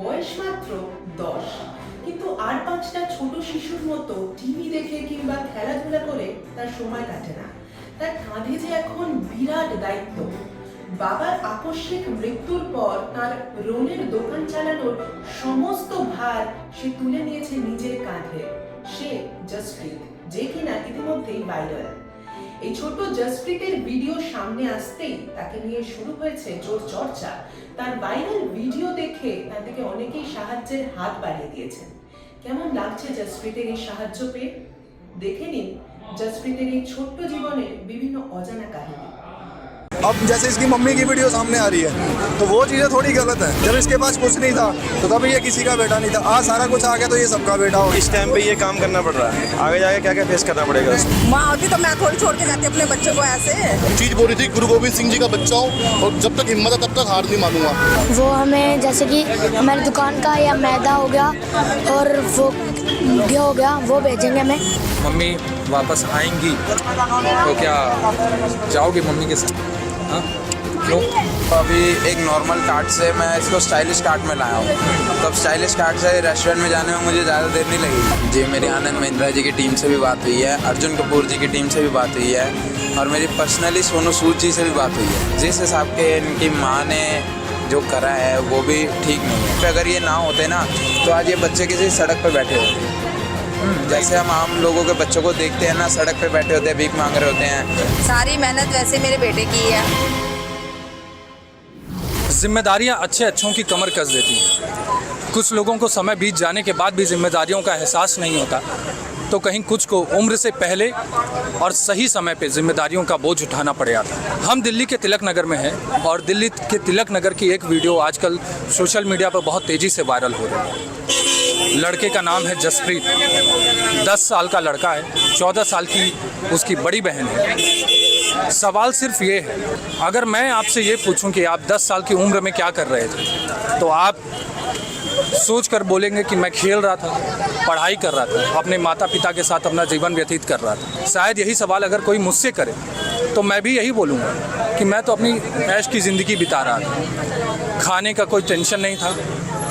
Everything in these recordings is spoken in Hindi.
বয়স মাত্র 10, কিন্তু আর 5টা ছোট শিশুর মতো টিভি দেখে কিংবা খেলাধুলা করে তার সময় কাটে না। তার কাঁধে যে এখন বিরাট দায়িত্ব। বাবার আকস্মিক মৃত্যুর পর তার রোলের দোকান চালানোর সমস্ত ভার সে তুলে নিয়েছে নিজের কাঁধে। সে জসপ্রীত, যে কিনা ইতিমধ্যেই ভাইরাল। এই ছোট জসপ্রীতের ভিডিও সামনে আসতেই তাকে নিয়ে শুরু হয়েছে জোর চর্চা। তার ভাইরাল ভিডিও দেখে তার থেকে অনেকেই সাহায্যের হাত বাড়িয়ে দিয়েছেন। কেমন লাগছে জসপ্রীতের এই সাহায্য পেয়ে? দেখে নিন জসপ্রীতের এই ছোট্ট জীবনের বিভিন্ন অজানা কাহিনী। अब जैसे इसकी मम्मी की वीडियो सामने आ रही है तो वो चीज़ें थोड़ी गलत है। जब इसके पास कुछ नहीं था तो तभी ये किसी का बेटा नहीं था। आज सारा कुछ आ गया तो ये सबका बेटा हो। इस टाइम पे ये काम करना पड़ रहा है, आगे जाके क्या क्या फेस करना पड़ेगा उसको। माँ होती तो मैं थोड़ी छोड़ के जाती अपने बच्चों को ऐसे। चीज बोल रही थी गुरु गोविंद सिंह जी का बच्चा हूँ और जब तक हिम्मत है तब तक हार नहीं मानूंगा। वो हमें जैसे कि हमारी दुकान का या मैदा हो गया और वो घी हो गया वो भेजेंगे हमें। मम्मी वापस आएंगी तो क्या जाओगी मम्मी के साथ? हाँ क्यों? अभी एक नॉर्मल कार्ट से मैं इसको स्टाइलिश कार्ट में लाया हूँ, तो अब स्टाइलिश कार्ट से रेस्टोरेंट में जाने में मुझे ज़्यादा देर नहीं लगेगी। जी मेरी आनंद महिंद्रा जी की टीम से भी बात हुई है, अर्जुन कपूर जी की टीम से भी बात हुई है और मेरी पर्सनली सोनू सूद जी से भी बात हुई है। जिस हिसाब के इनकी माँ ने जो करा है वो भी ठीक नहीं है। तो अगर ये ना होते ना तो आज ये बच्चे किसी सड़क पर बैठे होते। जैसे हम आम लोगों के बच्चों को देखते हैं ना, सड़क पे बैठे होते हैं, भीख मांग रहे होते हैं। सारी मेहनत वैसे मेरे बेटे की है। जिम्मेदारियां अच्छों की कमर कस देती हैं। कुछ लोगों को समय बीत जाने के बाद भी जिम्मेदारियों का एहसास नहीं होता, तो कहीं कुछ को उम्र से पहले और सही समय पे जिम्मेदारियों का बोझ उठाना पड़ जाता है। हम दिल्ली के तिलक नगर में हैं और दिल्ली के तिलक नगर की एक वीडियो आजकल सोशल मीडिया पर बहुत तेज़ी से वायरल हो रही है। लड़के का नाम है जसप्रीत, 10 साल का लड़का है, 14 साल की उसकी बड़ी बहन है। सवाल सिर्फ ये है, अगर मैं आपसे ये पूछूं कि आप 10 साल की उम्र में क्या कर रहे थे, तो आप सोच कर बोलेंगे कि मैं खेल रहा था, पढ़ाई कर रहा था, अपने माता पिता के साथ अपना जीवन व्यतीत कर रहा था। शायद यही सवाल अगर कोई मुझसे करे तो मैं भी यही बोलूँगा कि मैं तो अपनी ऐश की ज़िंदगी बिता रहा था, खाने का कोई टेंशन नहीं था,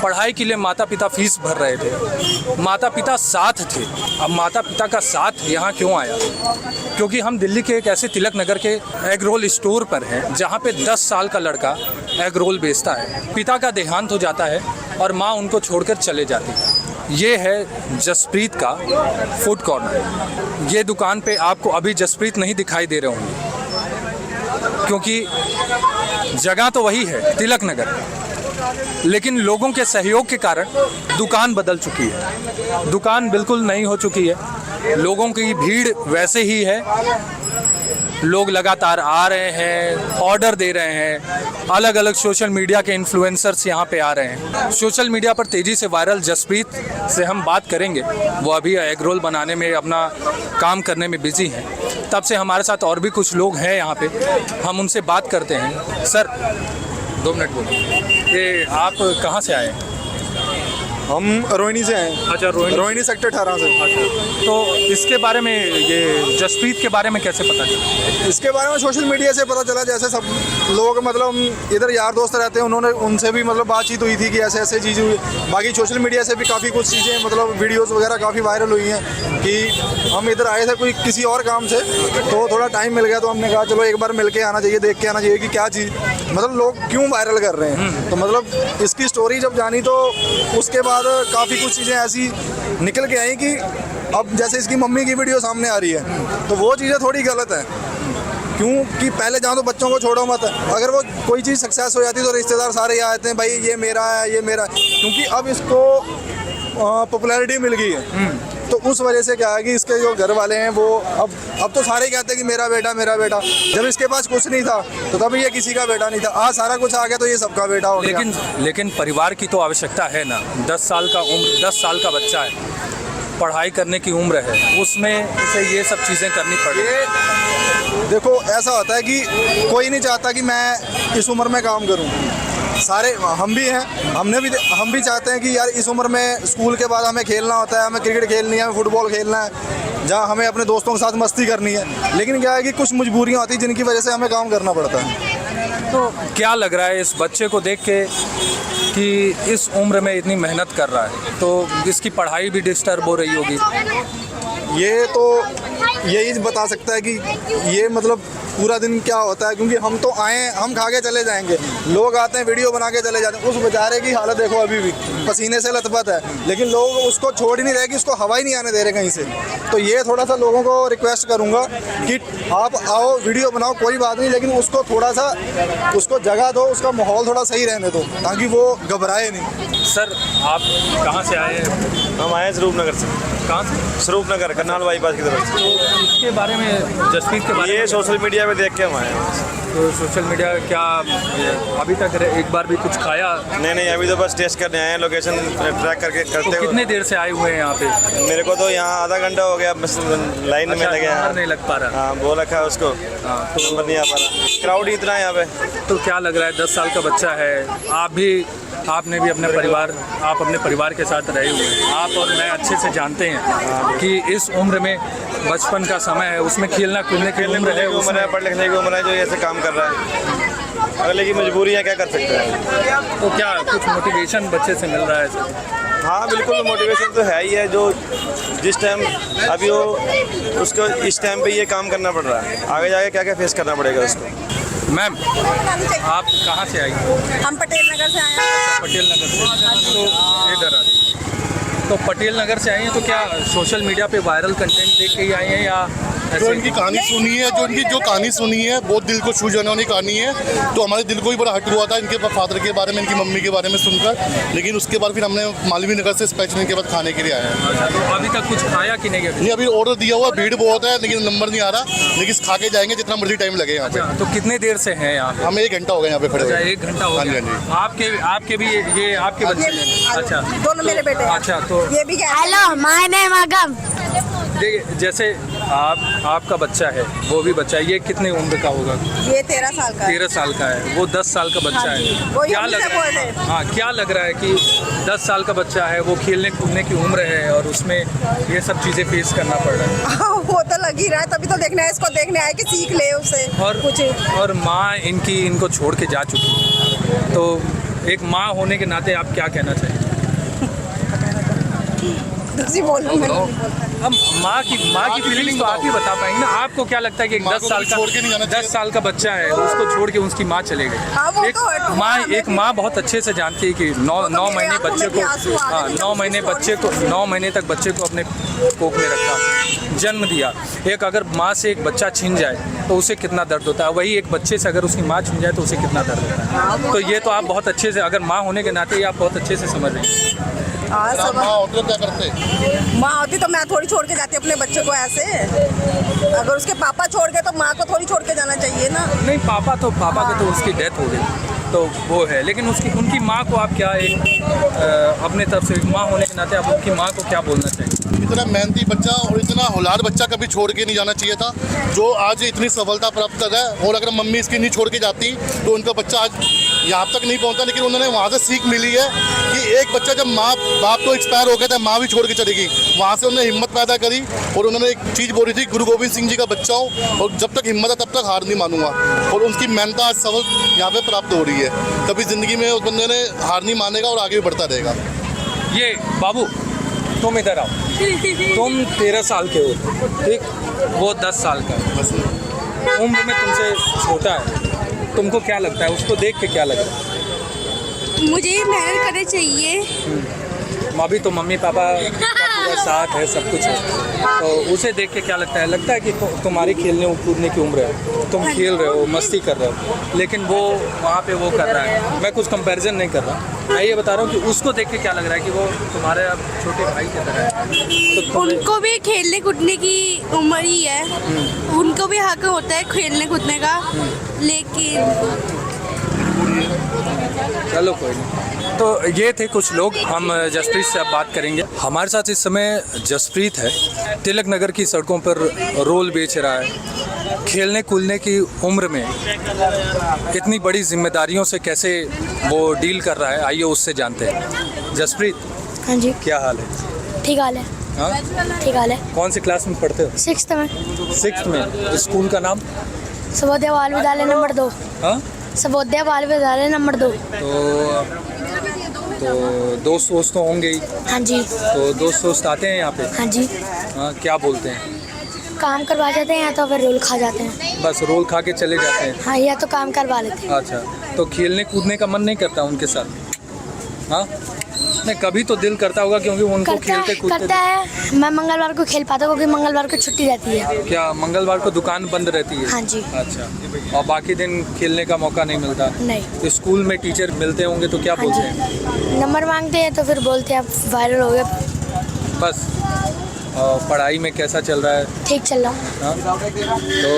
पढ़ाई के लिए माता पिता फीस भर रहे थे, माता पिता साथ थे। अब माता पिता का साथ यहाँ क्यों आया? क्योंकि हम दिल्ली के एक ऐसे तिलक नगर के एग रोल स्टोर पर हैं जहाँ पे 10 साल का लड़का एग रोल बेचता है। पिता का देहांत हो जाता है और माँ उनको छोड़कर चले जाती है। ये है जसप्रीत का फूड कॉर्नर। ये दुकान पे आपको अभी जसप्रीत नहीं दिखाई दे रहे होंगे क्योंकि जगह तो वही है तिलक नगर, लेकिन लोगों के सहयोग के कारण दुकान बदल चुकी है। दुकान बिल्कुल नई हो चुकी है, लोगों की भीड़ वैसे ही है, लोग लगातार आ रहे हैं, ऑर्डर दे रहे हैं, अलग अलग सोशल मीडिया के इन्फ्लुएंसर्स यहाँ पे आ रहे हैं। सोशल मीडिया पर तेज़ी से वायरल जसप्रीत से हम बात करेंगे। वो अभी एग रोल बनाने में अपना काम करने में बिजी हैं। तब से हमारे साथ और भी कुछ लोग हैं यहाँ पे, हम उनसे बात करते हैं। सर 2 मिनट बोलिए, ये आप कहाँ से आए हैं? हम रोहिणी से हैं। अच्छा, रोहिणी सेक्टर 18 से। अच्छा, तो इसके बारे में, ये जसप्रीत के बारे में कैसे पता चला? इसके बारे में सोशल मीडिया से पता चला। जैसे सब लोग मतलब इधर यार दोस्त रहते हैं, उन्होंने उनसे भी मतलब बातचीत हुई थी कि ऐसे ऐसे चीज़ हुई। बाकी सोशल मीडिया से भी काफ़ी कुछ चीज़ें मतलब वीडियोस वगैरह काफ़ी वायरल हुई हैं कि हम इधर आए थे कोई किसी और काम से, तो थोड़ा टाइम मिल गया तो हमने कहा चलो एक बार मिल के आना चाहिए, देख के आना चाहिए कि क्या चीज़ मतलब लोग क्यों वायरल कर रहे हैं। तो मतलब इसकी स्टोरी जब जानी तो उसके बाद काफ़ी कुछ चीज़ें ऐसी निकल के आई कि अब जैसे इसकी मम्मी की वीडियो सामने आ रही है तो वो चीज़ें थोड़ी गलत है। क्यों कि पहले जहाँ तो बच्चों को छोड़ो मत, अगर वो कोई चीज़ सक्सेस हो जाती तो रिश्तेदार सारे आ जाते हैं, भाई ये मेरा है, ये मेरा है। क्योंकि अब इसको पॉपुलैरिटी मिल गई है, तो उस वजह से क्या है कि इसके जो घर वाले हैं वो अब तो सारे कहते हैं कि मेरा बेटा मेरा बेटा। जब इसके पास कुछ नहीं था तो तभी ये किसी का बेटा नहीं था। आज सारा कुछ आ गया तो ये सबका बेटा हो गया। लेकिन परिवार की तो आवश्यकता है ना। 10 साल का उम्र, 10 साल का बच्चा है, पढ़ाई करने की उम्र है, उसमें उसे ये सब चीज़ें करनी पड़ेगी। देखो ऐसा होता है कि कोई नहीं चाहता कि मैं इस उम्र में काम करूं। सारे हम भी हैं, हम भी चाहते हैं कि यार इस उम्र में स्कूल के बाद हमें खेलना होता है, हमें क्रिकेट खेलनी है, हमें फुटबॉल खेलना है, जहाँ हमें अपने दोस्तों के साथ मस्ती करनी है। लेकिन क्या है कि कुछ मजबूरियाँ होती हैं जिनकी वजह से हमें काम करना पड़ता है। तो क्या लग रहा है इस बच्चे को देख के कि इस उम्र में इतनी मेहनत कर रहा है, तो इसकी पढ़ाई भी डिस्टर्ब हो रही होगी। ये तो यही बता सकता है कि ये मतलब पूरा दिन क्या होता है, क्योंकि हम तो आए हम खा के चले जाएंगे, लोग आते हैं वीडियो बना के चले जाते हैं। उस बेचारे की हालत देखो, अभी भी पसीने से लथपथ है, लेकिन लोग उसको छोड़ ही नहीं रहे कि उसको हवा ही नहीं आने दे रहे कहीं से। तो ये थोड़ा सा लोगों को रिक्वेस्ट करूँगा कि आप आओ वीडियो बनाओ, कोई बात नहीं, लेकिन उसको थोड़ा सा उसको जगह दो, उसका माहौल थोड़ा सही रहने दो ताकि वो घबराए नहीं। सर आप कहाँ से आए हैं? हम आए स्वरूप नगर से। कहाँ से? स्वरूप नगर करनाल बाईपास की तरफ से। तो इसके बारे में, जसप्रीत के बारे ये में सोशल मीडिया पे देख के हम आए हैं। तो सोशल मीडिया क्या अभी तक एक बार भी कुछ खाया? नहीं, अभी तो बस टेस्ट करने आए हैं, लोकेशन ट्रैक करके तो करते कितने देर से आए हुए हैं यहाँ पे? मेरे को तो यहाँ आधा घंटा हो गया, बस लाइन में लगे हैं। नंबर नहीं लग पा रहा। हाँ, बोल रखा है उसको, हाँ, तो नंबर नहीं आ पा रहा, क्राउड ही इतना है यहाँ पे। तो क्या लग रहा है, 10 साल का बच्चा है, आपने भी अपने परिवार के साथ रहे हुए हैं, आप और मैं अच्छे से जानते हैं कि इस उम्र में बचपन का समय है, उसमें खेलना कूदने की उम्र है, उम्र है, पढ़ लिखने की उम्र है, जो ऐसे काम कर रहा है। अगले की मजबूरी है, क्या कर सकते हैं। तो क्या कुछ मोटिवेशन बच्चे से मिल रहा है सर? हाँ बिल्कुल, मोटिवेशन तो है ही है। जो जिस टाइम अभी वो उसको इस टाइम पे ये काम करना पड़ रहा है, आगे जाके क्या क्या फेस करना पड़ेगा उसको। मैम आप कहाँ से आई? हम पटेल नगर से आए हैं। पटेल नगर से। तो इधर आ जाइए। तो पटेल नगर से आई हैं, तो क्या सोशल मीडिया पे वायरल कंटेंट देख के ही आई हैं या जो इनकी कहानी सुनी है, जो कहानी सुनी है बहुत दिल को छू जाने वाली कहानी है, तो हमारे दिल को भी बड़ा हट हुआ था इनके फादर के बारे में, इनकी मम्मी के बारे में सुनकर। लेकिन उसके बाद फिर हमने मालवीय नगर से स्पेशल के बाद खाने के लिए आए हैं। अच्छा, तो अभी तक कुछ खाया कि नहीं? अभी ऑर्डर दिया हुआ, भीड़ बहुत है लेकिन नंबर नहीं आ रहा, लेकिन खा के जाएंगे जितना मर्जी टाइम लगे यहाँ पे। अच्छा, तो कितने देर से हैं यहाँ पे? हमें 1 घंटा हो गया यहाँ पे खड़े हुए। 1 घंटा हो हाँ जी, गया। हाँ जी। आपके भी ये आपके बच्चे हैं? अच्छा, दोनों मेरे बेटे हैं। अच्छा, तो ये भी क्या? हेलो माय नेम आगम। देखिए, जैसे आपका बच्चा है, वो भी बच्चा है, ये कितने उम्र का होगा? ये 13 साल का है। 13 साल का है, वो 10 साल का बच्चा हाँ जी, है। वही क्या हम लग से बोल रहे हैं। हाँ, क्या लग रहा है कि 10 साल का बच्चा है, वो खेलने कूदने की उम्र है और उसमें ये सब चीज़ें फेस करना पड़ रहा है? हाँ, वो तो लग ही रहा है, तभी तो देखना है, इसको देखने आए कि सीख ले उससे कुछ। और माँ इनको छोड़ के जा चुकी, तो एक माँ होने के नाते आप क्या कहना चाहिए? बोल हम माँ की फीलिंग तो आप ही बता पाएंगे ना। आपको क्या लगता है कि एक 10 साल का बच्चा है, उसको छोड़ के उसकी माँ चले गई? एक माँ बहुत अच्छे से जानती है कि 9 महीने बच्चे को, हाँ 9 महीने तक बच्चे को अपने कोख में रखा, जन्म दिया। एक अगर माँ से एक बच्चा छिन जाए तो उसे कितना दर्द होता है, वही एक बच्चे से अगर उसकी माँ छिन जाए तो उसे कितना दर्द होता है। तो ये तो आप बहुत अच्छे से, अगर माँ होने के नाते ये आप बहुत अच्छे से समझ रहे हैं। माँ होती तो क्या करते? माँ होती तो मैं थोड़ी छोड़ के जाती अपने बच्चे को ऐसे। अगर उसके पापा छोड़ गए तो माँ को थोड़ी छोड़ के जाना चाहिए ना। नहीं, पापा की तो उसकी डेथ हो गई, तो वो है, लेकिन उनकी माँ को आप क्या अपने तरफ से एक माँ होने के नाते आप उनकी माँ को क्या बोलना चाहिए? इतना मेहनती बच्चा और इतना होलार बच्चा कभी छोड़ के नहीं जाना चाहिए था, जो आज इतनी सफलता प्राप्त कर रहा है। और अगर मम्मी इसकी नहीं छोड़ के जाती तो उनका बच्चा आज यहाँ तक नहीं पहुँचता। लेकिन उन्होंने वहाँ से सीख मिली है कि एक बच्चा, जब माँ बाप तो एक्सपायर हो गए थे, माँ भी छोड़ के चलेगी, वहाँ से उन्होंने हिम्मत पैदा करी। और उन्होंने एक चीज़ बोली थी, गुरु गोविंद सिंह जी का बच्चा हूँ और जब तक हिम्मत है तब तक हार नहीं मानूंगा। और उनकी मेहनत आज सफल यहाँ पे प्राप्त हो रही है। कभी ज़िंदगी में उस बंदे ने हार नहीं मानेगा और आगे भी बढ़ता रहेगा। ये बाबू, तुम इधर आओ। तुम 13 साल के हो, ठीक, वो 10 साल का है, उम्र में तुमसे छोटा है, तुमको क्या लगता है, उसको देख के क्या लग रहा है? मुझे मेहनत करनी चाहिए। अभी तो मम्मी पापा का पूरा साथ है, सब कुछ है, तो उसे देख के क्या लगता है? लगता है कि तुम्हारी खेलने कूदने की उम्र है, तुम खेल रहे हो, मस्ती कर रहे हो, लेकिन वो वहाँ पे वो कर रहा है। मैं कुछ कंपैरिजन नहीं कर रहा, मैं ये बता रहा हूँ कि उसको देख के क्या लग रहा है कि वो तुम्हारे अब छोटे भाई की तरह है। तो उनको भी खेलने कूदने की उम्र ही है, उनको भी हक होता है खेलने कूदने का, लेकिन चलो कोई नहीं। तो ये थे कुछ लोग, हम जसप्रीत से अब बात करेंगे। हमारे साथ इस समय जसप्रीत है, तिलक नगर की सड़कों पर रोल बेच रहा है। खेलने कूदने की उम्र में इतनी बड़ी जिम्मेदारियों से कैसे वो डील कर रहा है, आइए उससे जानते हैं। जसप्रीत, हाँ जी, क्या हाल है? ठीक हाल है। हाँ, ठीक हाल है। कौन सी क्लास में पढ़ते हो? 6th में। 6th में। स्कूल का नाम? सर्वोदय बाल विद्यालय नंबर 2। हाँ, सर्वोदय बाल विद्यालय नंबर 2। तो तो दोस्त तो होंगे ही, हाँ जी। तो दोस्त आते हैं यहाँ पे? हाँ जी। हाँ, क्या बोलते हैं? काम करवा जाते हैं या तो फिर रोल खा जाते हैं। बस रोल खा के चले जाते हैं? हाँ, या तो काम करवा लेते हैं। अच्छा, तो खेलने कूदने का मन नहीं करता उनके साथ? हाँ, नहीं, कभी तो दिल करता होगा क्योंकि उनको खेलते कूदते। करता है। मैं मंगलवार को खेल पाता हूँ क्योंकि मंगलवार को छुट्टी रहती है। क्या मंगलवार को दुकान बंद रहती है? हाँ जी। अच्छा, और बाकी दिन खेलने का मौका नहीं मिलता? नहीं। तो स्कूल में टीचर मिलते होंगे तो क्या बोलते हैं? नंबर मांगते हैं तो फिर बोलते हैं आप वायरल हो गए। बस। और पढ़ाई में कैसा चल रहा है? ठीक चल रहा। हाँ? तो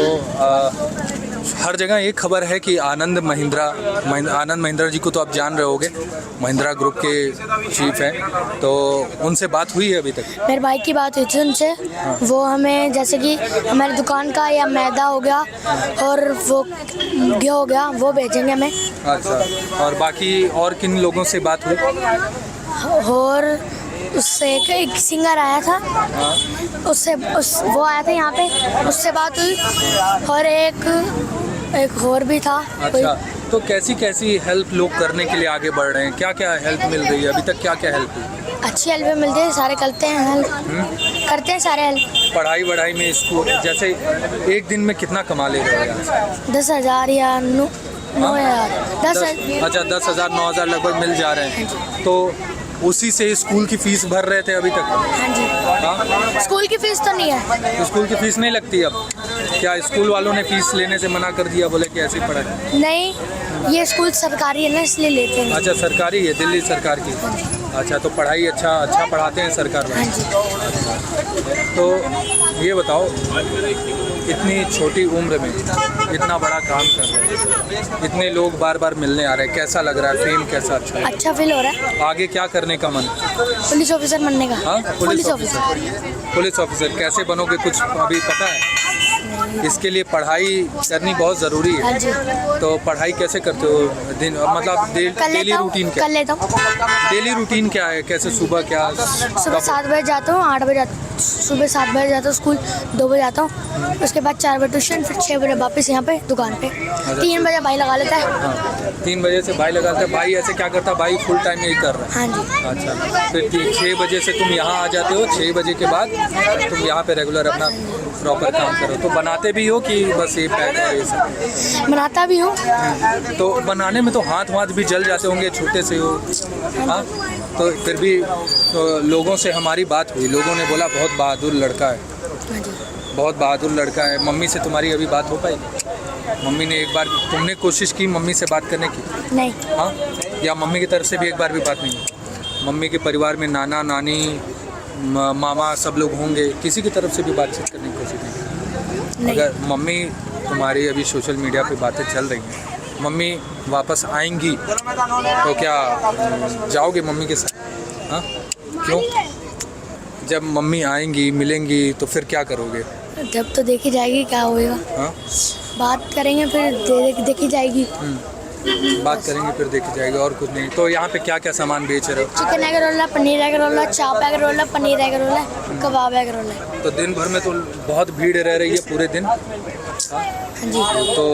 हर जगह एक खबर है कि आनंद महिंद्रा जी को तो आप जान रहे होगे, महिंद्रा ग्रुप के चीफ हैं, तो उनसे बात हुई है अभी तक? मेरे भाई की बात हुई थी उनसे। वो हमें जैसे कि हमारी दुकान का या मैदा हो गया और वो घी हो गया वो भेजेंगे हमें। अच्छा, और बाकी और किन लोगों से बात हुई? और उससे एक सिंगर आया था, वो आया था यहाँ पे, उससे बात हुई। और एक और भी था। अच्छा, तो कैसी हेल्प लोग करने के लिए आगे बढ़ रहे हैं? क्या हेल्प मिल रही है अभी तक? क्या हेल्प हुई? अच्छी हेल्प मिलती है, सारे करते हैं हेल्प। करते हैं सारे हेल्प। पढ़ाई में स्कूल जैसे एक दिन में कितना कमा ले रहे हो? 10,000 या 9,000। अच्छा, 10,000 9,000 लगभग मिल जा रहे हैं। तो उसी से स्कूल की फीस भर रहे थे अभी तक? हाँ जी। हाँ? स्कूल की फीस तो नहीं है। तो स्कूल की फीस नहीं लगती अब? क्या स्कूल वालों ने फीस लेने से मना कर दिया, बोले कि ऐसी पढ़ाई? नहीं, ये स्कूल सरकारी है ना, इसलिए लेते हैं। अच्छा, सरकारी है, दिल्ली सरकार की। अच्छा, तो पढ़ाई अच्छा पढ़ाते हैं सरकार वाले? हाँ जी। तो ये बताओ, इतनी छोटी उम्र में इतना बड़ा काम कर रहे हैं, इतने लोग बार मिलने आ रहे हैं, कैसा लग रहा है? फेम कैसा? अच्छा फील हो रहा है। आगे क्या करने का मन? पुलिस ऑफिसर बनने का। हाँ, पुलिस ऑफिसर। पुलिस ऑफिसर कैसे बनोगे, कुछ अभी पता है? इसके लिए पढ़ाई करनी बहुत ज़रूरी है। हाँ जी। तो पढ़ाई कैसे करते हो? दिन मतलब डेली रूटीन क्या? कर लेता हूँ। डेली रूटीन क्या है? कैसे सुबह क्या? सुबह 7 बजे जाता हूँ, 8 बजे सुबह 7 बजे जाता हूँ स्कूल, 2 बजे आता हूँ, उसके बाद 4 बजे ट्यूशन, फिर 6 बजे वापस यहाँ पे दुकान पे। 3 बजे भाई लगा लेता है। हाँ, 3 बजे से भाई लगाता है। भाई ऐसे क्या करता है? भाई फुल टाइम यही कर रहा है? हाँ जी। अच्छा, फिर 6 बजे से तुम यहाँ आ जाते हो, 6 बजे के बाद तुम यहाँ पे रेगुलर अपना प्रॉपर काम करो। तो बनाते भी हो कि बस ये पैक और ये सब? बनाता भी हूँ। तो बनाने में तो हाथ भी जल जाते होंगे, छोटे से हो। हाँ, तो फिर भी तो लोगों से हमारी बात हुई, लोगों ने बोला बहुत बहादुर लड़का है, हाँ जी। बहुत बहादुर लड़का है। मम्मी से तुम्हारी अभी बात हो पाई? मम्मी ने एक बार, तुमने कोशिश की मम्मी से बात करने की? नहीं। हाँ, या मम्मी की तरफ से भी एक बार भी बात नहीं हुई? मम्मी के परिवार में नाना नानी मामा सब लोग होंगे, किसी की तरफ से भी बातचीत करने की कोशिश नहीं? अगर मम्मी तुम्हारी अभी सोशल मीडिया पे बातें चल रही हैं, मम्मी वापस आएंगी तो क्या जाओगे मम्मी के साथ? हाँ, क्यों? जब मम्मी आएंगी मिलेंगी तो फिर क्या करोगे? जब तो देखी जाएगी क्या होएगा। हाँ, बात करेंगे फिर देखी जाएगी। बात करेंगे फिर देखी जाएगी, और कुछ नहीं। तो यहाँ पे क्या सामान बेच रहे हो? चिकन एग रोल है, पनीर एग रोल है, चाप एग रोल है, पनीर एग रोल है, कबाब एग रोल है। तो दिन भर में तो बहुत भीड़ रह रही है पूरे दिन? हाँ जी। तो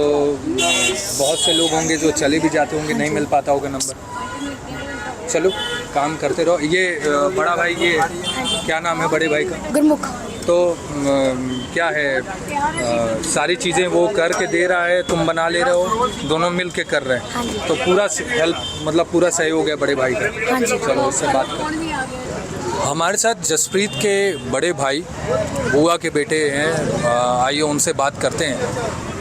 बहुत से लोग होंगे जो चले भी जाते होंगे, नहीं मिल पाता होगा नंबर। चलो काम करते रहो। ये बड़ा भाई, ये क्या नाम है बड़े भाई का? गुरमुख। तो क्या है, सारी चीज़ें वो करके दे रहा है, तुम बना ले रहे हो, दोनों मिल के कर रहे हाँ जी। हैं, तो पूरा हेल्प मतलब पूरा सहयोग है बड़े भाई का। हाँ जी। चलो उससे बात कर। हमारे साथ जसप्रीत के बड़े भाई, बुआ के बेटे हैं, आइए उनसे बात करते हैं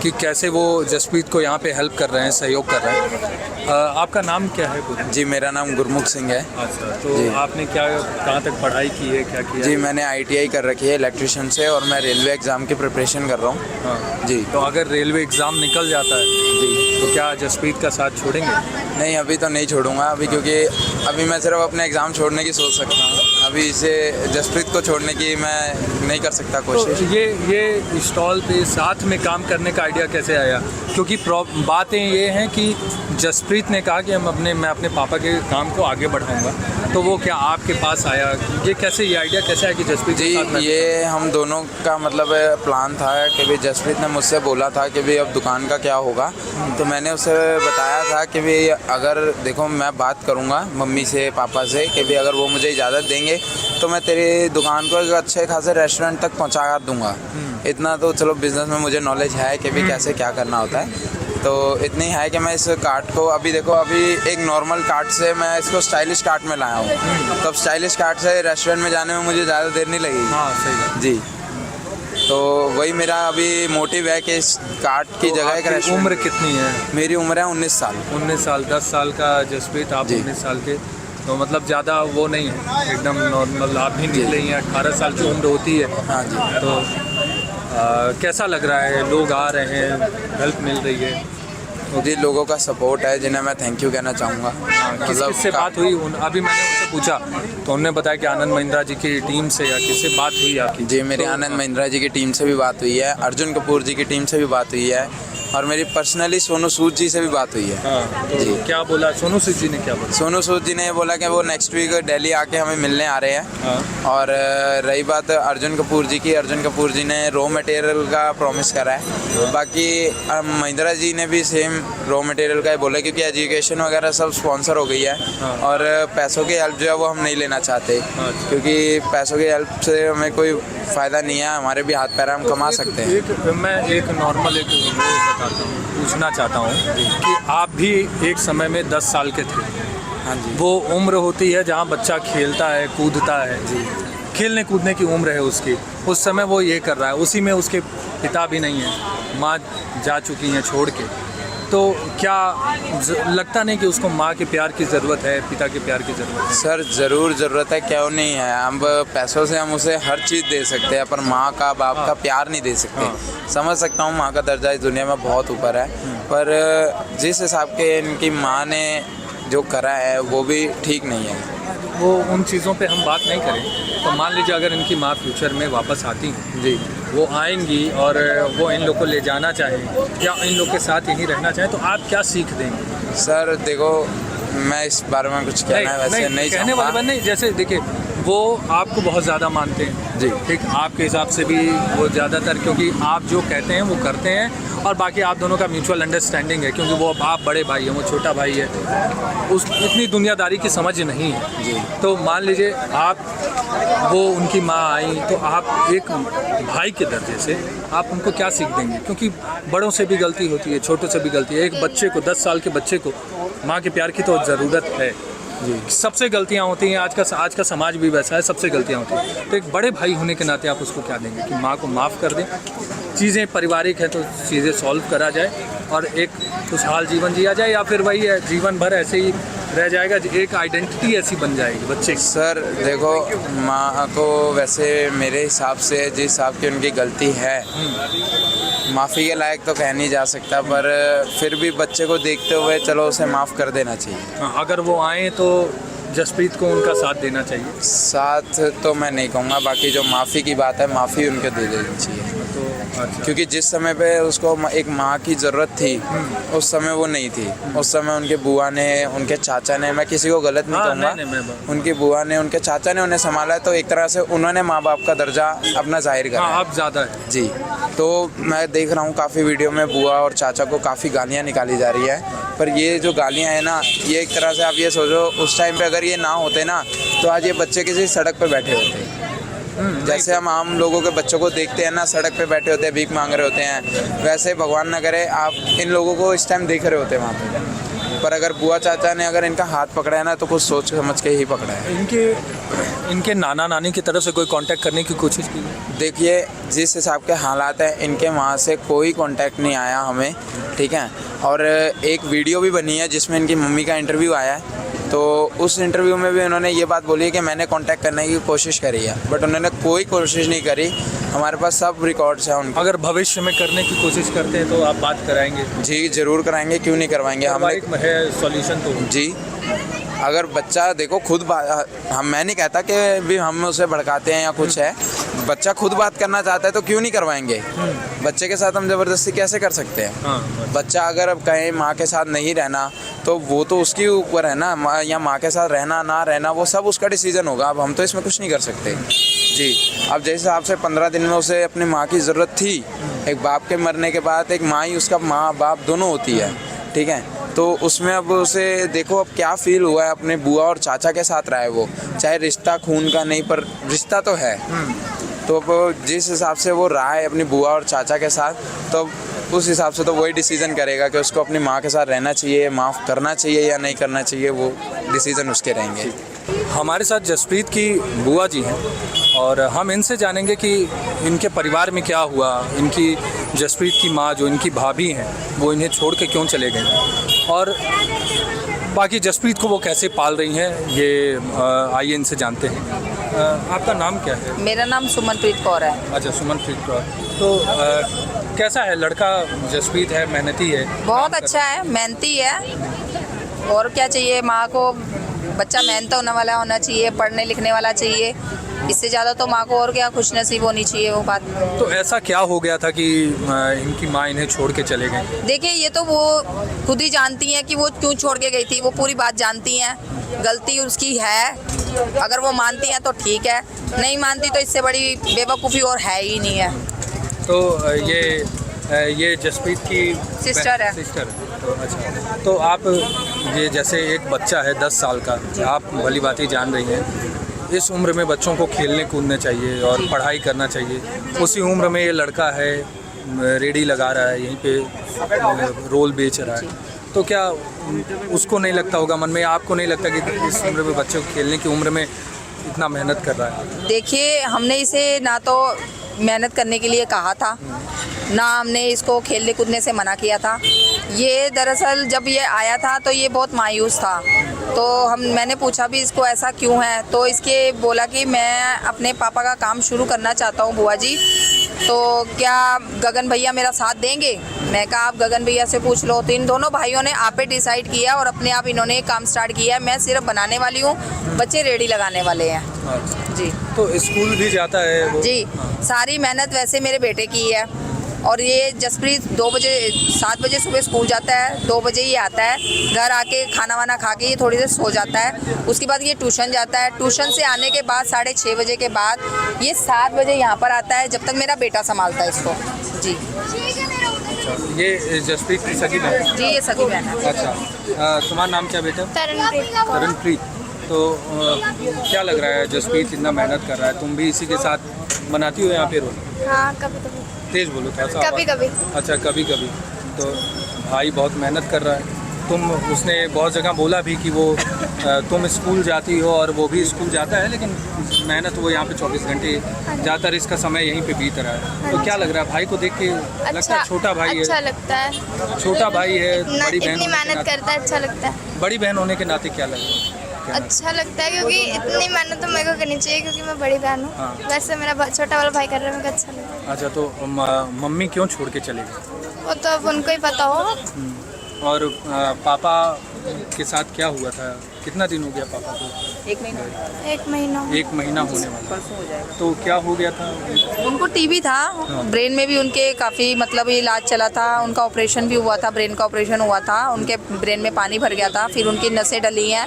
कि कैसे वो जसप्रीत को यहाँ पे हेल्प कर रहे हैं, सहयोग कर रहे हैं। आपका नाम क्या है? जी, मेरा नाम गुरमुख सिंह है। अच्छा, तो आपने कहाँ तक पढ़ाई की है, क्या किया? जी, मैंने ITI कर रखी है इलेक्ट्रिशियन से, और मैं रेलवे एग्ज़ाम की प्रिपरेशन कर रहा हूँ। हाँ जी। तो अगर रेलवे एग्ज़ाम निकल जाता है जी, तो क्या जसप्रीत का साथ छोड़ेंगे? नहीं, अभी तो नहीं छोड़ूंगा अभी, क्योंकि अभी मैं सिर्फ अपने एग्ज़ाम छोड़ने की सोच सकता हूँ। अभी इसे जसप्रीत को छोड़ने की मैं नहीं कर सकता कोशिश। तो ये स्टॉल पे साथ में काम करने का आइडिया कैसे आया? क्योंकि बातें ये हैं कि जसप्रीत ने कहा कि मैं अपने पापा के काम को आगे बढ़ाऊंगा, तो वो क्या आपके पास आया, ये कैसे, ये आइडिया कैसे आया कि जसप्रीत के जी साथ मैं- ये हम दोनों का मतलब प्लान था कि भाई जसप्रीत ने मुझसे बोला था कि भाई अब दुकान का क्या होगा, तो मैंने उसे बताया था कि भाई अगर देखो मैं बात करूँगा मम्मी से पापा से कि भाई अगर वो मुझे इजाज़त देंगे तो मैं तेरी दुकान को एक अच्छे खासे रेस्टोरेंट तक पहुँचा दूँगा। इतना तो चलो बिज़नेस में मुझे नॉलेज है कि भाई कैसे क्या करना होता है, तो इतनी है कि मैं इस कार्ट को अभी देखो अभी एक नॉर्मल कार्ट से मैं इसको स्टाइलिश कार्ट में लाया हूँ, तब स्टाइलिश कार्ट से रेस्टोरेंट में जाने में मुझे ज़्यादा देर नहीं लगेगी। हाँ सही बात। जी तो वही मेरा अभी मोटिव है कि इस कार्ट की जगह एक आपकी रेस्टोरेंट। उम्र कितनी है? मेरी उम्र है 19 साल। 19 साल, 10 साल का जसप्रीत, आप जी। 19 साल के, तो मतलब ज़्यादा वो नहीं है, एकदम नॉर्मल आप भी निकले ही हैं, 18 साल की उम्र होती है। हाँ जी। तो कैसा लग रहा है, लोग आ रहे हैं, हेल्प मिल रही है? जी लोगों का सपोर्ट है जिन्हें मैं थैंक यू कहना चाहूँगा। किस किससे बात हुई? अभी मैंने उनसे पूछा तो उन्होंने बताया कि आनंद महिंद्रा जी की टीम से, या किससे बात हुई आपकी? जी मेरी आनंद महिंद्रा जी की टीम से भी बात हुई है, अर्जुन कपूर जी की टीम से भी बात हुई है, और मेरी पर्सनली सोनू सूद जी से भी बात हुई है। हाँ, तो जी। क्या बोला सोनू सूद जी ने? क्या बोला? सोनू सूद जी ने ये बोला कि वो नेक्स्ट वीक दिल्ली आके हमें मिलने आ रहे हैं। हाँ। और रही बात अर्जुन कपूर जी की, अर्जुन कपूर जी ने रॉ मटेरियल का प्रॉमिस करा है। बाकी महिंद्रा जी ने भी सेम रॉ मटेरियल का ही बोला, क्योंकि एजुकेशन वगैरह सब स्पॉन्सर हो गई है। हाँ। और पैसों की हेल्प जो है वो हम नहीं लेना चाहते, हाँ। क्योंकि पैसों की हेल्प से हमें कोई फ़ायदा नहीं है, हमारे भी हाथ पैर हम कमा सकते हैं। मैं एक नॉर्मल एक वो बताता हूँ, पूछना चाहता हूँ कि आप भी एक समय में 10 साल के थे। हाँ जी। वो उम्र होती है जहाँ बच्चा खेलता है, कूदता है, जी। खेलने कूदने की उम्र है उसकी, उस समय वो ये कर रहा है, उसी में उसके पिता भी नहीं है, माँ जा चुकी हैं छोड़ के, तो क्या लगता नहीं कि उसको माँ के प्यार की ज़रूरत है, पिता के प्यार की ज़रूरत है? सर ज़रूर ज़रूरत है, क्यों नहीं है। हम पैसों से हम उसे हर चीज़ दे सकते हैं, पर माँ का बाप का प्यार नहीं दे सकते। समझ सकता हूँ माँ का दर्जा इस दुनिया में बहुत ऊपर है, पर जिस हिसाब के इनकी माँ ने जो करा है वो भी ठीक नहीं है। वो उन चीज़ों पे हम बात नहीं करें, तो मान लीजिए अगर इनकी माँ फ्यूचर में वापस आती हैं, जी वो आएंगी और वो इन लोग को ले जाना चाहें या इन लोग के साथ यहीं रहना चाहें, तो आप क्या सीख देंगे? सर देखो मैं इस बारे में कुछ कहना वैसे नहीं कहने वाली बात चाहूँगा। नहीं, जैसे देखिए वो आपको बहुत ज़्यादा मानते हैं जी। ठीक, आपके हिसाब से भी वो ज़्यादातर, क्योंकि आप जो कहते हैं वो करते हैं, और बाकी आप दोनों का म्यूचुअल अंडरस्टैंडिंग है, क्योंकि वो आप बड़े भाई हैं, वो छोटा भाई है, उस इतनी दुनियादारी की समझ नहीं है। जी। तो मान लीजिए आप, वो उनकी माँ आई, तो आप एक भाई के दर्जे से आप उनको क्या सीख देंगे? क्योंकि बड़ों से भी गलती होती है, छोटों से भी गलती है, एक बच्चे को, 10 साल के बच्चे को माँ के प्यार की तो ज़रूरत है जी। सबसे गलतियाँ होती हैं, आज का समाज भी वैसा है, सबसे गलतियाँ होती हैं, तो एक बड़े भाई होने के नाते आप उसको क्या देंगे कि माँ को माफ़ कर दें, चीज़ें पारिवारिक है तो चीज़ें सॉल्व करा जाए और एक खुशहाल जीवन जिया जाए, या फिर वही है जीवन भर ऐसे ही रह जाएगा, एक आइडेंटिटी ऐसी बन जाएगी बच्चे की? सर देखो माँ को वैसे मेरे हिसाब से जिस हिसाब की उनकी गलती है माफ़ी के लायक तो कह नहीं जा सकता, पर फिर भी बच्चे को देखते हुए चलो उसे माफ़ कर देना चाहिए। हाँ, अगर वो आए तो जसप्रीत को उनका साथ देना चाहिए। साथ तो मैं नहीं कहूँगा, बाकी जो माफ़ी की बात है माफ़ी उनको दे देनी चाहिए, तो अच्छा। क्योंकि जिस समय पे उसको एक माँ की ज़रूरत थी उस समय वो नहीं थी। उस समय उनके बुआ ने, उनके चाचा ने, मैं किसी को गलत नहीं हाँ, कहूँगा, नहीं, उनकी बुआ ने, उनके चाचा ने उन्हें संभाला है, तो एक तरह से उन्होंने माँ बाप का दर्जा अपना जाहिर करा हाँ, है। अब ज़्यादा है जी। तो मैं देख रहा हूँ काफ़ी वीडियो में बुआ और चाचा को काफ़ी गालियाँ निकाली जा रही है, पर ये जो गालियाँ हैं ना, ये एक तरह से आप ये सोचो उस टाइम पे अगर ये ना होते ना तो आज ये बच्चे किसी सड़क पे बैठे होते। जैसे हम आम लोगों के बच्चों को देखते हैं ना, सड़क पे बैठे होते हैं, भीख मांग रहे होते हैं, वैसे भगवान ना करे आप इन लोगों को इस टाइम देख रहे होते हैं वहाँ पे। पर अगर बुआ चाचा ने अगर इनका हाथ पकड़ा है ना तो कुछ सोच समझ के ही पकड़ा है। इनके नाना नानी की तरफ से कोई कांटेक्ट करने की कोशिश की? देखिए जिस हिसाब के हालात हैं इनके वहाँ से कोई कांटेक्ट नहीं आया हमें, ठीक है। और एक वीडियो भी बनी है जिसमें इनकी मम्मी का इंटरव्यू आया है, तो उस इंटरव्यू में भी उन्होंने ये बात बोली है कि मैंने कांटेक्ट करने की कोशिश करी है, बट उन्होंने कोई कोशिश नहीं करी। हमारे पास सब रिकॉर्ड्स हैं उनके। अगर भविष्य में करने की कोशिश करते हैं तो आप बात कराएंगे? जी ज़रूर कराएंगे, क्यों नहीं करवाएंगे। हमने है सॉल्यूशन तो जी अगर बच्चा देखो खुद मैं नहीं कहता कि भी हम उसे भड़काते हैं या कुछ है, बच्चा खुद बात करना चाहता है तो क्यों नहीं करवाएंगे। बच्चे के साथ हम ज़बरदस्ती कैसे कर सकते हैं। बच्चा अगर अब कहे माँ के साथ नहीं रहना तो वो तो उसके ऊपर है ना, या माँ के साथ रहना ना रहना वो सब उसका डिसीजन होगा। अब हम तो इसमें कुछ नहीं कर सकते जी। अब जैसे आपसे 15 दिन में उसे अपनी माँ की ज़रूरत थी, एक बाप के मरने के बाद एक माँ ही उसका माँ बाप दोनों होती है, ठीक है। तो उसमें अब उसे देखो अब क्या फील हुआ है, अपने बुआ और चाचा के साथ रहा है वो, चाहे रिश्ता खून का नहीं पर रिश्ता तो है। तो अब जिस हिसाब से वो रहा है अपनी बुआ और चाचा के साथ, तो उस हिसाब से तो वही डिसीज़न करेगा कि उसको अपनी माँ के साथ रहना चाहिए, माफ़ करना चाहिए या नहीं करना चाहिए, वो डिसीज़न उसके रहेंगे। हमारे साथ जसप्रीत की बुआ जी हैं और हम इनसे जानेंगे कि इनके परिवार में क्या हुआ, इनकी जसप्रीत की माँ जो इनकी भाभी हैं वो इन्हें छोड़ के क्यों चले गए और बाकी जसप्रीत को वो कैसे पाल रही हैं, ये आइए इनसे जानते हैं। आपका नाम क्या है? मेरा नाम सुमनप्रीत कौर है। अच्छा, सुमनप्रीत कौर। तो कैसा है लड़का? जसप्रीत है, मेहनती है, बहुत अच्छा है, मेहनती है, और क्या चाहिए माँ को। बच्चा मेहनत होने वाला होना चाहिए, पढ़ने लिखने वाला चाहिए, इससे ज़्यादा तो माँ को और क्या खुश नसीब होनी चाहिए वो बात। तो ऐसा क्या हो गया था कि इनकी माँ इन्हें छोड़ के चले गए? देखिए ये तो वो खुद ही जानती हैं कि वो क्यों छोड़ के गई थी, वो पूरी बात जानती हैं। गलती उसकी है, अगर वो मानती हैं तो ठीक है, नहीं मानती तो इससे बड़ी बेवकूफ़ी और है ही नहीं है। तो ये जसप्रीत की सिस्टर है। सिस्टर। तो अच्छा, तो आप ये जैसे एक बच्चा है 10 साल का, आप भली बात ही जान रही हैं, इस उम्र में बच्चों को खेलने कूदने चाहिए और पढ़ाई करना चाहिए। उसी उम्र में ये लड़का है, रेडी लगा रहा है, यहीं पे रोल बेच रहा है, तो क्या उसको नहीं लगता होगा मन में, आपको नहीं लगता कि इस उम्र में बच्चे को खेलने की उम्र में इतना मेहनत कर रहा है? देखिए हमने इसे ना तो मेहनत करने के लिए कहा था, ना हमने इसको खेलने कूदने से मना किया था। ये दरअसल जब ये आया था तो ये बहुत मायूस था, तो मैंने पूछा भी इसको ऐसा क्यों है, तो इसके बोला कि मैं अपने पापा का काम शुरू करना चाहता हूँ बुआ जी, तो क्या गगन भैया मेरा साथ देंगे। मैं कहा आप गगन भैया से पूछ लो। तो इन दोनों भाइयों ने आप पे डिसाइड किया और अपने आप इन्होंने एक काम स्टार्ट किया है। मैं सिर्फ बनाने वाली हूँ, बच्चे रेडी लगाने वाले हैं जी। तो स्कूल भी जाता है वो? जी, सारी मेहनत वैसे मेरे बेटे की है। और ये जसप्रीत 7 बजे सुबह स्कूल जाता है, 2 बजे ही आता है, घर आके खाना वाना खा के ये थोड़ी देर सो जाता है। उसके बाद ये ट्यूशन जाता है, ट्यूशन से आने के बाद 6:30 बजे के बाद ये 7 बजे यहाँ पर आता है, जब तक मेरा बेटा संभालता है इसको जी। ये जसप्रीत की सगी बहन? जी ये सगी बहन है। अच्छा, तुम्हारा नाम क्या बेटा? तरनप्रीत। तरनप्रीत। तो क्या लग रहा है जसप्रीत इतना मेहनत कर रहा है, तुम भी इसी के साथ बनाती हो यहाँ पे रोल? हाँ कभी कभी। तेज बोलो थोड़ा सा। कभी कभी। अच्छा, कभी कभी। तो भाई बहुत मेहनत कर रहा है, उसने बहुत जगह बोला भी कि वो तुम स्कूल जाती हो और वो भी स्कूल जाता है, लेकिन मेहनत वो यहाँ पे 24 घंटे ज़्यादातर इसका समय यहीं पे बीत रहा है। तो क्या लग रहा है भाई को देख के? लगता है छोटा भाई है? अच्छा लगता है, छोटा भाई है, बड़ी बहन इतनी मेहनत करता है, अच्छा लगता है। बड़ी बहन होने के नाते क्या लग रहा है? अच्छा लगता है क्योंकि इतनी मेहनत तो मेरे को करनी चाहिए क्योंकि मैं बड़ी बहन हूँ। हाँ। वैसे मेरा छोटा वाला भाई कर रहा है, मेरे को अच्छा लगता है। अच्छा, तो मम्मी क्यों छोड़ के चले गए? वो तो अब उनको ही पता हो। और पापा के साथ क्या हुआ था? कितना दिन हो गया पापा को? 1 महीना। 1 महीना। 1 महीना होने वाला। परसों हो जाएगा। तो क्या हो गया था? उनको टीबी था, ब्रेन में भी उनके काफ़ी मतलब इलाज चला था, उनका ऑपरेशन भी हुआ था, ब्रेन का ऑपरेशन हुआ था, उनके ब्रेन में पानी भर गया था, फिर उनकी नसें डली हैं।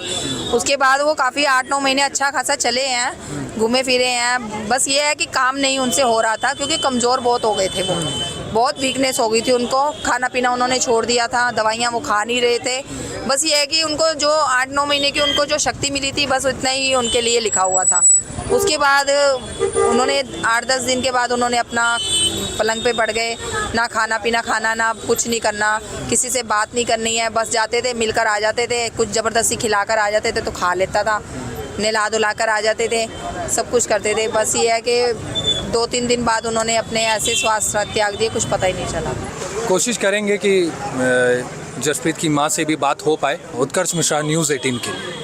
उसके बाद वो काफ़ी 8-9 महीने अच्छा खासा चले हैं, घूमे फिरे हैं। बस ये है कि काम नहीं उनसे हो रहा था क्योंकि कमज़ोर बहुत हो गए थे, वो बहुत वीकनेस हो गई थी उनको, खाना पीना उन्होंने छोड़ दिया था, दवाइयाँ वो खा नहीं रहे थे। बस ये है कि उनको जो 8-9 महीने की उनको जो शक्ति मिली थी बस इतना ही उनके लिए लिखा हुआ था। उसके बाद उन्होंने 8-10 दिन के बाद उन्होंने अपना पलंग पे पड़ गए, ना खाना पीना खाना, ना कुछ नहीं करना, किसी से बात नहीं करनी है, बस जाते थे मिलकर आ जाते थे, कुछ ज़बरदस्ती खिलाकर आ जाते थे तो खा लेता था, नहला धुला कर आ जाते थे, सब कुछ करते थे। बस ये है कि 2-3 दिन बाद उन्होंने अपने ऐसे स्वास्थ्य त्याग दिए, कुछ पता ही नहीं चला। कोशिश करेंगे कि जसप्रीत की माँ से भी बात हो पाए। उत्कर्ष मिश्रा, न्यूज़ 18 की।